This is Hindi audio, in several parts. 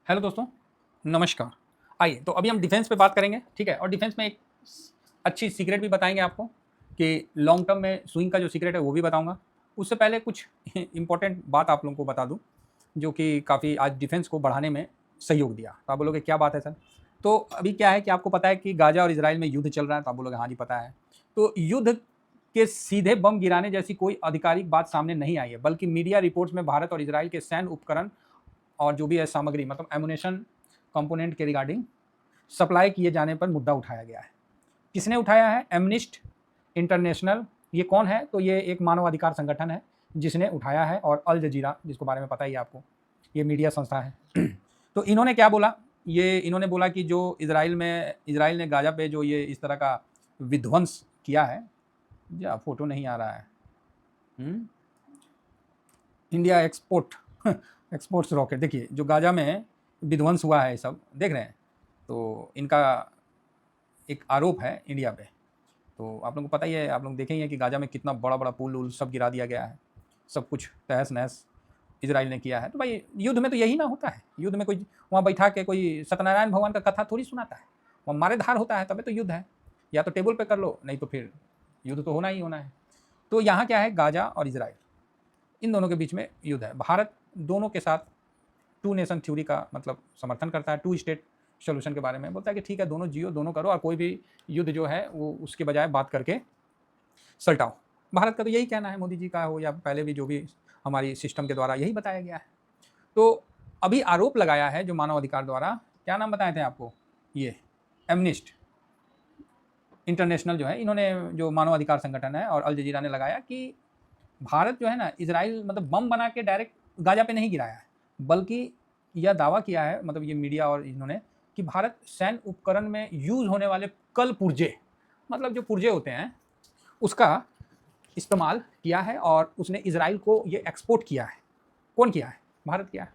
हेलो दोस्तों, नमस्कार। आइए तो अभी हम डिफेंस पे बात करेंगे, ठीक है? और डिफेंस में एक अच्छी सीक्रेट भी बताएंगे आपको कि लॉन्ग टर्म में स्विंग का जो सीक्रेट है वो भी बताऊंगा। उससे पहले कुछ इंपॉर्टेंट बात आप लोगों को बता दूं जो कि काफ़ी आज डिफेंस को बढ़ाने में सहयोग दिया। तो आप बोलोगे क्या बात है सर? तो अभी क्या है कि आपको पता है कि गाजा और इसराइल में युद्ध चल रहा है, तो आप बोलोगे हाँ जी पता है। तो युद्ध के सीधे बम गिराने जैसी कोई आधिकारिक बात सामने नहीं आई है, बल्कि मीडिया रिपोर्ट्स में भारत और इसराइल के सैन्य उपकरण और जो भी है सामग्री मतलब एमुनेशन कंपोनेंट के रिगार्डिंग सप्लाई किए जाने पर मुद्दा उठाया गया है। किसने उठाया है? एमनिस्ट इंटरनेशनल। ये कौन है? तो ये एक मानवाधिकार संगठन है जिसने उठाया है, और अल जजीरा जिसको बारे में पता ही है आपको, ये मीडिया संस्था है। तो इन्होंने क्या बोला? ये इन्होंने बोला कि जो इसराइल ने गाजा पे जो ये इस तरह का विध्वंस किया है, या फोटो नहीं आ रहा है, इंडिया एक्सपोर्ट्स रॉकेट, देखिए जो गाजा में विध्वंस हुआ है सब देख रहे हैं, तो इनका एक आरोप है इंडिया पे। तो आप लोगों को पता ही है, आप लोग देखेंगे कि गाजा में कितना बड़ा बड़ा पुल उल सब गिरा दिया गया है, सब कुछ तहस नहस इसराइल ने किया है। तो भाई युद्ध में तो यही ना होता है। युद्ध में कोई वहाँ बैठा के कोई सत्यनारायण भगवान का कथा थोड़ी सुनाता है, वहाँ मारे धार होता है, तभी तो युद्ध है। या तो टेबल पे कर लो, नहीं तो फिर युद्ध तो होना ही होना है। तो यहाँ क्या है, गाजा और इसराइल इन दोनों के बीच में युद्ध है। भारत दोनों के साथ टू नेशन थ्योरी का मतलब समर्थन करता है, टू स्टेट सोल्यूशन के बारे में बोलता है कि ठीक है दोनों जियो, दोनों करो, और कोई भी युद्ध जो है वो उसके बजाय बात करके सलटाओ। भारत का तो यही कहना है, मोदी जी का हो या पहले भी जो भी हमारी सिस्टम के द्वारा यही बताया गया है। तो अभी आरोप लगाया है जो मानवाधिकार द्वारा, क्या नाम बताए थे आपको, ये एमनिस्ट इंटरनेशनल जो है, इन्होंने जो मानवाधिकार संगठन है और अल जजीरा ने लगाया कि भारत जो है ना, इसराइल मतलब बम बना के डायरेक्ट गाजा पे नहीं गिराया है, बल्कि यह दावा किया है, मतलब ये मीडिया और इन्होंने, कि भारत सैन्य उपकरण में यूज होने वाले कल पुर्जे, मतलब जो पुर्जे होते हैं उसका इस्तेमाल किया है और उसने इसराइल को ये एक्सपोर्ट किया है। कौन किया है? भारत किया है।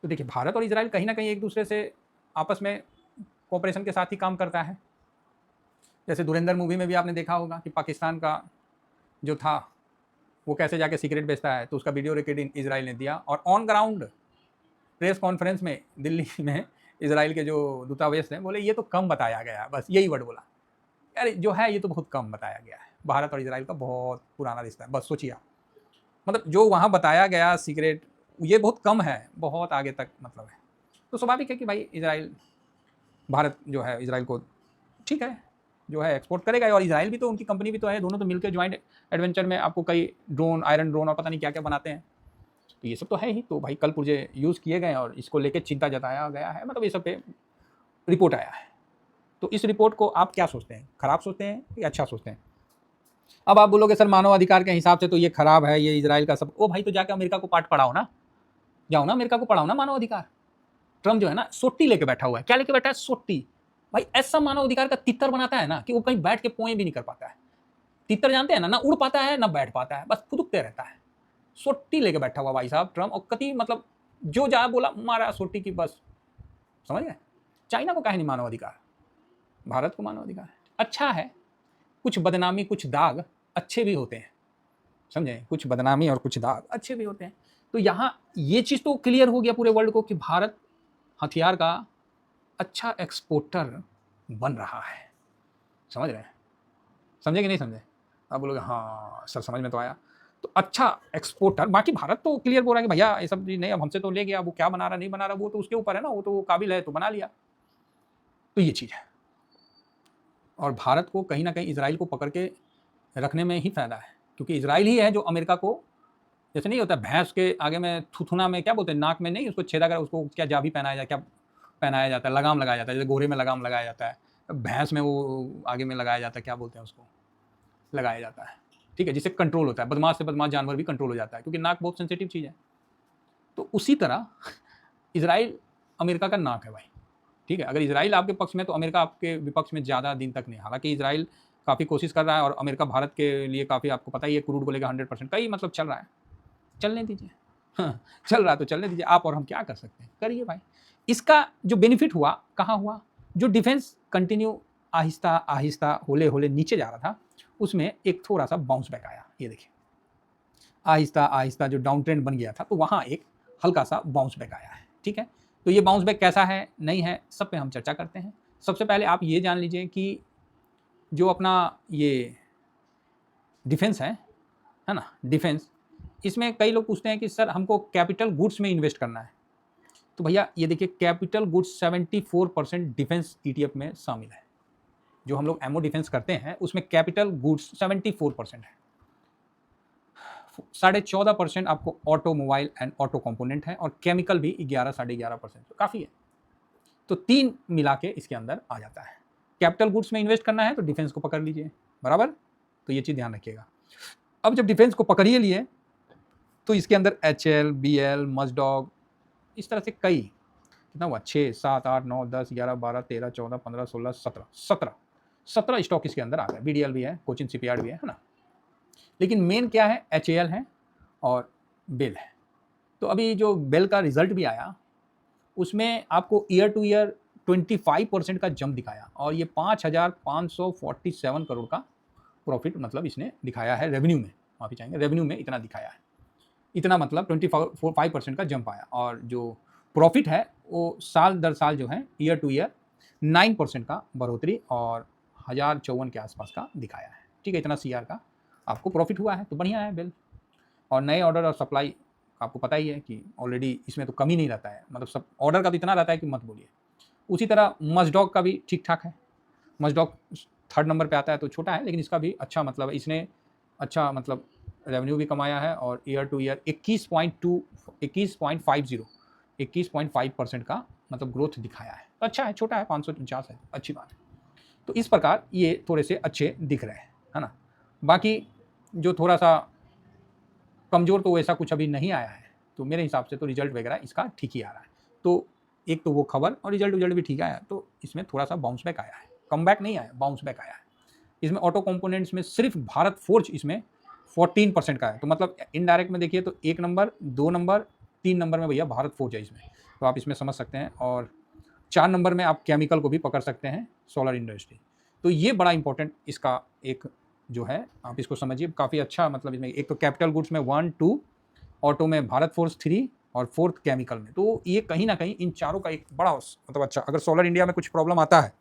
तो देखिए भारत और इसराइल कहीं ना कहीं एक दूसरे से आपस में कोऑपरेशन के साथ ही काम करता है। जैसे धुरंधर मूवी में भी आपने देखा होगा कि पाकिस्तान का जो था वो कैसे जाके सीक्रेट बेचता है, तो उसका वीडियो रिकॉर्डिंग इसराइल ने दिया, और ऑन ग्राउंड प्रेस कॉन्फ्रेंस में दिल्ली में इसराइल के जो दूतावास थे बोले ये तो कम बताया गया, बस यही वर्ड बोला, अरे जो है ये तो बहुत कम बताया गया है। भारत और इसराइल का बहुत पुराना रिश्ता है, बस सोचिए आप, मतलब जो वहाँ बताया गया सीक्रेट ये बहुत कम है, बहुत आगे तक मतलब है। तो स्वाभाविक है कि भाई इसराइल, भारत जो है इसराइल को ठीक है जो है एक्सपोर्ट करेगा, और इसराइल भी तो उनकी कंपनी भी तो है, दोनों तो मिलकर ज्वाइंट एडवेंचर में आपको कई ड्रोन, आयरन ड्रोन और पता नहीं क्या क्या बनाते हैं। तो ये सब तो है ही। तो भाई कल पुर्जे यूज़ किए गए और इसको लेकर चिंता जताया गया है, मतलब ये सब पे रिपोर्ट आया है। तो इस रिपोर्ट को आप क्या सोचते हैं, खराब सोचते हैं या अच्छा सोचते हैं? अब आप बोलोगे सर मानवाधिकार के हिसाब से तो ये खराब है, ये इसराइल का सब, ओ भाई तो जाके अमेरिका को पाठ पढ़ाओ ना, जाओ ना अमेरिका को पढ़ाओ ना मानवाधिकार। ट्रम्प जो है ना सोट्टी लेके बैठा हुआ है, क्या लेके बैठा है? सोट्टी। भाई ऐसा मानवाधिकार का तितर बनाता है ना कि वो कहीं बैठ के पोएं भी नहीं कर पाता है। तितर जानते हैं ना, ना उड़ पाता है ना बैठ पाता है, बस फुदकते रहता है। सोट्टी लेके बैठा हुआ भाई साहब ट्रम्प, और कति मतलब जो जा बोला मारा सोट्टी की, बस समझ गए। चाइना को काहे नहीं मानवाधिकार, भारत को मानवाधिकार अच्छा है। कुछ बदनामी कुछ दाग अच्छे भी होते हैं, समझे, कुछ बदनामी और कुछ दाग अच्छे भी होते हैं। तो यहाँ ये चीज़ तो क्लियर हो गया पूरे वर्ल्ड को कि भारत हथियार का अच्छा एक्सपोर्टर बन रहा है। समझ रहे हैं? समझे कि नहीं समझे? आप बोलोगे हाँ सर समझ में तो आया। तो अच्छा एक्सपोर्टर, बाकी भारत तो क्लियर बोल रहा है कि भैया ये सब चीज़ नहीं, अब हमसे तो ले गया, वो क्या बना रहा नहीं बना रहा वो तो उसके ऊपर है ना, वो तो काबिल है तो बना लिया। तो ये चीज़ है, और भारत को कहीं ना कहीं इसराइल को पकड़ के रखने में ही फायदा है, क्योंकि इसराइल ही है जो अमेरिका को, जैसे नहीं होता भैंस के आगे में थुथुना में क्या बोलते हैं, नाक में नहीं, उसको छेदा कर उसको क्या जाभी पहनाया जाता, क्या पहनाया जाता है, लगाम लगाया जाता है, जैसे घोड़े में लगाम लगाया जाता है, भैंस में वो आगे में लगाया जाता है, क्या बोलते हैं उसको, लगाया जाता है, ठीक है, जिससे कंट्रोल होता है, बदमाश से बदमाश जानवर भी कंट्रोल हो जाता है, क्योंकि नाक बहुत सेंसिटिव चीज़ है। तो उसी तरह इसराइल अमेरिका का नाक है भाई, ठीक है। अगर इसराइल आपके पक्ष में तो अमेरिका आपके विपक्ष में ज़्यादा दिन तक नहीं। हालांकि इसराइल काफ़ी कोशिश कर रहा है, और अमेरिका भारत के लिए काफ़ी, आपको पता ही है, क्रूड को लेकर 100% कई मतलब चल रहा है, चलने दीजिए। हाँ, चल रहा तो चलने दीजिए, आप और हम क्या कर सकते हैं, करिए भाई। इसका जो बेनिफिट हुआ कहाँ हुआ, जो डिफेंस कंटिन्यू आहिस्ता आहिस्ता होले होले नीचे जा रहा था, उसमें एक थोड़ा सा बाउंस बैक आया। ये देखिए आहिस्ता आहिस्ता जो डाउन ट्रेंड बन गया था, तो वहाँ एक हल्का सा बाउंस बैक आया है, ठीक है। तो ये बाउंस बैक कैसा है, नहीं है, सब पे हम चर्चा करते हैं। सबसे पहले आप ये जान लीजिए कि जो अपना ये डिफेंस है ना, डिफेंस, इसमें कई लोग पूछते हैं कि सर हमको कैपिटल गुड्स में इन्वेस्ट करना है। तो भैया ये देखिए, कैपिटल गुड्स 74% डिफेंस ETF में शामिल है। जो हम लोग एमओ डिफेंस करते हैं उसमें कैपिटल गुड्स 74% है। 14.5% आपको ऑटोमोबाइल एंड ऑटो कंपोनेंट है, और केमिकल भी 11-11.5%, तो काफ़ी है। तो 3 मिला के इसके अंदर आ जाता है। कैपिटल गुड्स में इन्वेस्ट करना है तो डिफेंस को पकड़ लीजिए, बराबर। तो ये चीज़ ध्यान रखिएगा। अब जब डिफेंस को पकड़िए लिए तो इसके अंदर HL, BL, मजडॉग, इस तरह से कई, कितना हुआ, 6, 7, 8, 9, 10, 11, 12, 13, 14, 15, 16, 17 स्टॉक इसके अंदर आ गए। BDL भी है, कोचिन शिपयार्ड भी है ना। लेकिन मेन क्या है, HAL है और बेल है। तो अभी जो बेल का रिजल्ट भी आया उसमें आपको ईयर टू ईयर 25% का जंप दिखाया, और ये 5,547 करोड़ का प्रॉफिट मतलब इसने दिखाया है रेवेन्यू में, माफी चाहेंगे, रेवेन्यू में इतना दिखाया है। इतना मतलब 25% का जंप आया, और जो प्रॉफिट है वो साल दर साल जो है ईयर टू ईयर 9% का बढ़ोतरी और 1,054 के आसपास का दिखाया है। ठीक है, इतना CR का आपको प्रॉफिट हुआ है, तो बढ़िया है बेल। और नए ऑर्डर और सप्लाई आपको पता ही है कि ऑलरेडी इसमें तो कमी नहीं रहता है, मतलब सब ऑर्डर का तो इतना रहता है कि मत बोलिए। उसी तरह मजडॉग का भी ठीक ठाक है। मजडॉग 3rd नंबर पे आता है, तो छोटा है, लेकिन इसका भी अच्छा मतलब इसने अच्छा मतलब रेवेन्यू भी कमाया है, और ईयर टू ईयर 21.50% का मतलब ग्रोथ दिखाया है। तो अच्छा है, छोटा है, 549 है, अच्छी बात है। तो इस प्रकार ये थोड़े से अच्छे दिख रहे हैं, है ना। बाकी जो थोड़ा सा कमज़ोर, तो वैसा कुछ अभी नहीं आया है, तो मेरे हिसाब से तो रिजल्ट वगैरह इसका ठीक ही आ रहा है। तो एक तो वो खबर और रिजल्ट भी ठीक आया, तो इसमें थोड़ा सा बाउंस बैक आया है, कम बैक नहीं आया, बाउंस बैक आया है। इसमें ऑटो कंपोनेंट्स में सिर्फ भारत फोर्ज इसमें 14% का है, तो मतलब इनडायरेक्ट में देखिए तो 1 नंबर, 2 नंबर, 3 नंबर में भैया भारत फोर्ज है इसमें, तो आप इसमें समझ सकते हैं। और 4 नंबर में आप केमिकल को भी पकड़ सकते हैं, सोलर इंडस्ट्री। तो ये बड़ा इंपॉर्टेंट इसका एक जो है, आप इसको समझिए, काफ़ी अच्छा मतलब इसमें एक तो कैपिटल गुड्स में 1, 2, ऑटो में भारत फोर्ज 3, और 4th केमिकल में। तो ये कहीं ना कहीं इन चारों का एक बड़ा मतलब अच्छा, अगर सोलर इंडिया में कुछ प्रॉब्लम आता है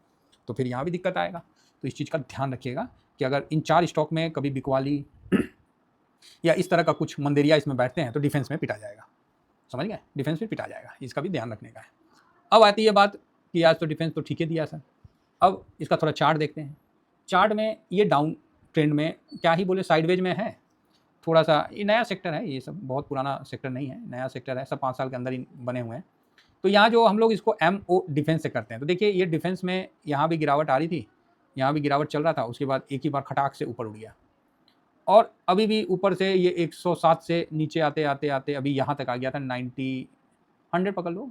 तो फिर यहाँ भी दिक्कत आएगा। तो इस चीज़ का ध्यान रखिएगा कि अगर इन 4 स्टॉक में कभी बिकवाली या इस तरह का कुछ मंदेरिया इसमें बैठते हैं तो डिफेंस में पिटा जाएगा, समझ गए, डिफेंस में पिटा जाएगा, इसका भी ध्यान रखने का है। अब आती है बात कि आज तो डिफेंस तो ठीक है दिया सर, अब इसका थोड़ा चार्ट देखते हैं। चार्ट में ये डाउन ट्रेंड में, क्या ही बोले, साइडवेज में है थोड़ा सा। ये नया सेक्टर है, ये सब बहुत पुराना सेक्टर नहीं है, नया सेक्टर है, सब 5 साल के अंदर ही बने हुए हैं। तो यहाँ जो हम लोग इसको MO डिफेंस से करते हैं, तो देखिए ये डिफेंस में यहाँ भी गिरावट आ रही थी, यहाँ भी गिरावट चल रहा था, उसके बाद एक ही बार खटाक से ऊपर उड़ गया, और अभी भी ऊपर से ये 107 से नीचे आते आते आते अभी यहाँ तक आ गया था 90, 100 पकड़ लो,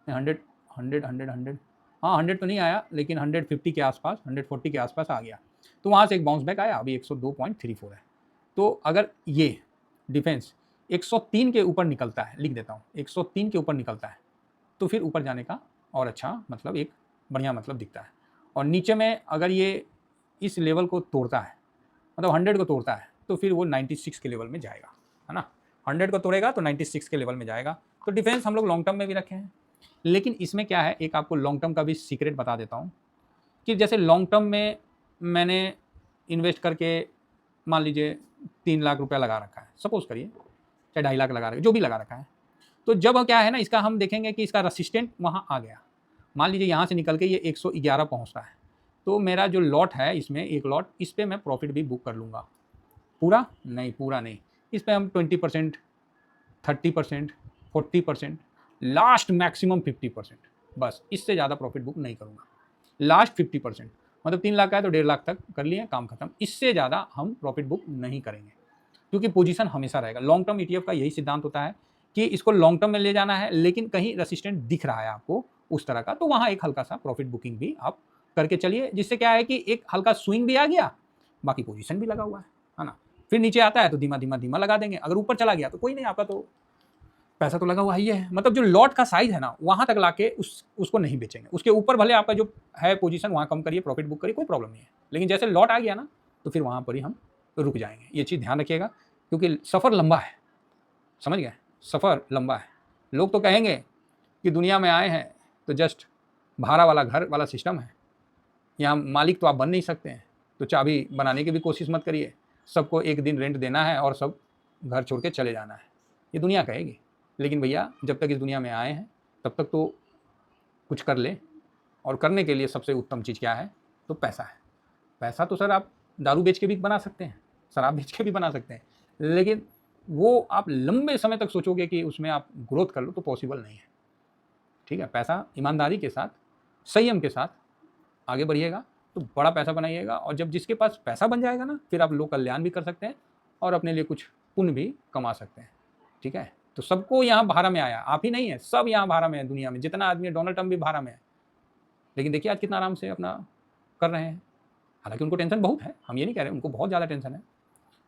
100, 100, 100, 100, हाँ 100 तो नहीं आया, लेकिन 150 के आसपास, 140 के आसपास आ गया। तो वहाँ से एक बाउंस बैक आया, अभी 102.34 है। तो अगर ये डिफेंस 103 के ऊपर निकलता है, लिख देता हूँ, 103 के ऊपर निकलता है, तो फिर ऊपर जाने का और अच्छा मतलब एक बढ़िया मतलब दिखता है। और नीचे में अगर ये इस लेवल को तोड़ता है, मतलब 100 को तोड़ता है, तो फिर वो 96 के लेवल में जाएगा, है ना। 100 को तोड़ेगा तो 96 के लेवल में जाएगा। तो डिफेंस हम लोग लॉन्ग टर्म में भी रखे हैं, लेकिन इसमें क्या है, एक आपको लॉन्ग टर्म का भी सीक्रेट बता देता हूँ कि जैसे लॉन्ग टर्म में मैंने इन्वेस्ट करके मान लीजिए 3 लाख रुपया लगा रखा है, सपोज करिए, चाहे 2.5 लाख लगा रखा है, जो भी लगा रखा है। तो जब क्या है ना, इसका हम देखेंगे कि इसका रसिस्टेंट वहाँ आ गया, मान लीजिए यहाँ से निकल के ये 111 पहुँच रहा है, तो मेरा जो लॉट है इसमें, एक लॉट, इस पर मैं प्रॉफिट भी बुक कर लूँगा। पूरा नहीं, पूरा नहीं, इस पर हम 20%, 30%, 40%, लास्ट मैक्सिमम 50%, बस इससे ज़्यादा प्रॉफिट बुक नहीं करूँगा। लास्ट 50%, मतलब 3 लाख का है तो 1.5 लाख तक कर लिए, काम खत्म, इससे ज़्यादा हम प्रॉफिट बुक नहीं करेंगे, क्योंकि पोजीशन हमेशा रहेगा। लॉन्ग टर्म ETF का यही सिद्धांत होता है कि इसको लॉन्ग टर्म में ले जाना है, लेकिन कहीं रेसिस्टेंट दिख रहा है आपको उस तरह का, तो वहाँ एक हल्का सा प्रॉफिट बुकिंग भी आप करके चलिए, जिससे क्या है कि एक हल्का स्विंग भी आ गया, बाकी पोजीशन भी लगा हुआ है ना। फिर नीचे आता है तो धीमा धीमा धीमा लगा देंगे, अगर ऊपर चला गया तो कोई नहीं, आपका तो पैसा तो लगा हुआ ही है। मतलब जो लॉट का साइज है ना, वहाँ तक लाके उसको नहीं बेचेंगे, उसके ऊपर भले आपका जो है पोजीशन वहाँ कम करिए, प्रॉफिट बुक करिए, कोई प्रॉब्लम नहीं है, लेकिन जैसे लॉट आ गया ना तो फिर वहाँ पर ही हम रुक जाएंगे। ये चीज़ ध्यान रखिएगा, क्योंकि सफ़र लंबा है, समझ गए, सफ़र लंबा है। लोग तो कहेंगे कि दुनिया में आए हैं तो जस्ट भाड़ा वाला घर वाला सिस्टम है, यहाँ मालिक तो आप बन नहीं सकते हैं, तो चाबी बनाने की भी कोशिश मत करिए, सबको एक दिन रेंट देना है और सब घर छोड़ के चले जाना है, ये दुनिया कहेगी। लेकिन भैया जब तक इस दुनिया में आए हैं तब तक तो कुछ कर ले, और करने के लिए सबसे उत्तम चीज़ क्या है, तो पैसा है। पैसा तो सर आप दारू बेच के भी बना सकते हैं, शराब बेच के भी बना सकते हैं, लेकिन वो आप लंबे समय तक सोचोगे कि उसमें आप ग्रोथ कर लो तो पॉसिबल नहीं है। ठीक है, पैसा ईमानदारी के साथ, संयम के साथ आगे बढ़िएगा तो बड़ा पैसा बनाइएगा, और जब जिसके पास पैसा बन जाएगा ना, फिर आप लोक कल्याण भी कर सकते हैं और अपने लिए कुछ पुण्य भी कमा सकते हैं। ठीक है, तो सबको यहाँ भाड़ा में आया, आप ही नहीं है, सब यहाँ भाड़ा में है। दुनिया में जितना आदमी है, डोनाल्ड ट्रंप भी भाड़ा में है, लेकिन देखिए आज कितना आराम से अपना कर रहे हैं। हालांकि उनको टेंशन बहुत है, हम ये नहीं कह रहे, उनको बहुत ज़्यादा टेंशन है।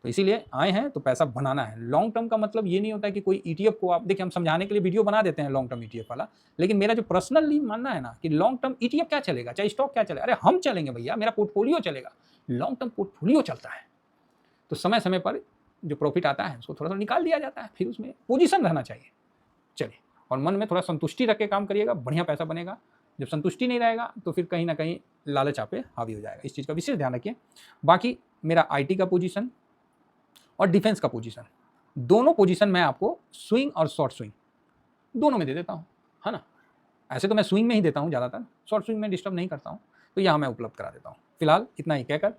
तो इसीलिए आए हैं तो पैसा बनाना है। लॉन्ग टर्म का मतलब ये नहीं होता है कि कोई ईटीएफ को आप देखिए, हम समझाने के लिए वीडियो बना देते हैं लॉन्ग टर्म ईटीएफ वाला, लेकिन मेरा जो पर्सनली मानना है ना कि लॉन्ग टर्म ईटीएफ क्या चलेगा, चाहे स्टॉक क्या चलेगा, अरे हम चलेंगे भैया, मेरा पोर्टफोलियो चलेगा, लॉन्ग टर्म पोर्टफोलियो चलता है। तो समय समय पर जो प्रॉफिट आता है उसको थोड़ा सा निकाल दिया जाता है, फिर उसमें पोजीशन रहना चाहिए। चलिए, और मन में थोड़ा संतुष्टि रख के काम करिएगा, बढ़िया पैसा बनेगा। जब संतुष्टि नहीं रहेगा तो फिर कहीं ना कहीं लालच आप पे हावी हो जाएगा, इस चीज़ का विशेष ध्यान रखिए। बाकी मेरा आईटी का पोजीशन और डिफेंस का पोजीशन, दोनों पोजीशन मैं आपको स्विंग और शॉर्ट स्विंग दोनों में दे देता हूँ, है ना। ऐसे तो मैं स्विंग में ही देता हूँ ज़्यादातर, शॉर्ट स्विंग में डिस्टर्ब नहीं करता हूँ, तो यहाँ मैं उपलब्ध करा देता हूँ। फिलहाल इतना ही कहकर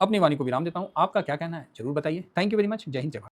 अपनी वाणी को विराम देता हूँ। आपका क्या कहना है जरूर बताइए। Thank you very much. जय हिंद, जय भारत।